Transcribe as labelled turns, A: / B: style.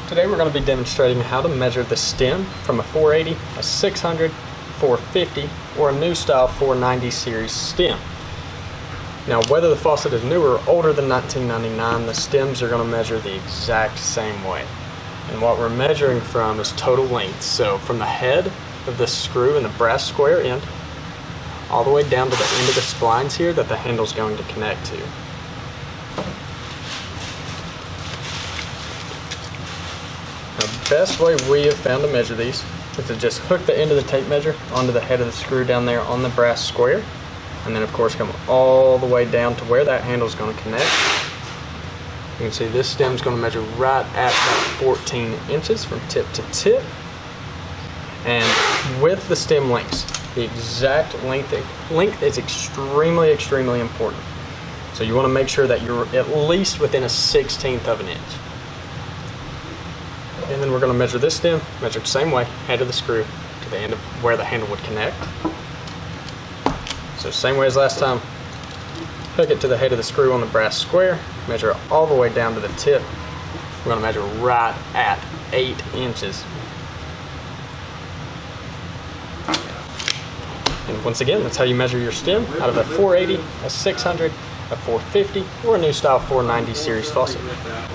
A: Today we're going to be demonstrating how to measure the stem from a 480, a 600, 450, or a new style 490 series stem. Now whether the faucet is newer or older than 1999, the stems are going to measure the exact same way. And what we're measuring from is total length. So from the head of the screw and the brass square end, all the way down to the end of the splines here that the handle is going to connect to. Now, the best way we have found to measure these is to just hook the end of the tape measure onto the head of the screw down there on the brass square, and then of course come all the way down to where that handle is going to connect. You can see this stem is going to measure right at about 14 inches from tip to tip. And with the stem lengths, the exact length is extremely important. So you want to make sure that you're at least within a 1/16 of an inch. And then we're going to measure this stem, measure the same way, head of the screw to the end of where the handle would connect. So same way as last time, hook it to the head of the screw on the brass square, measure it all the way down to the tip. We're going to measure right at 8 inches. And once again, that's how you measure your stem out of a 480, a 600, a 450, or a new style 490 series faucet.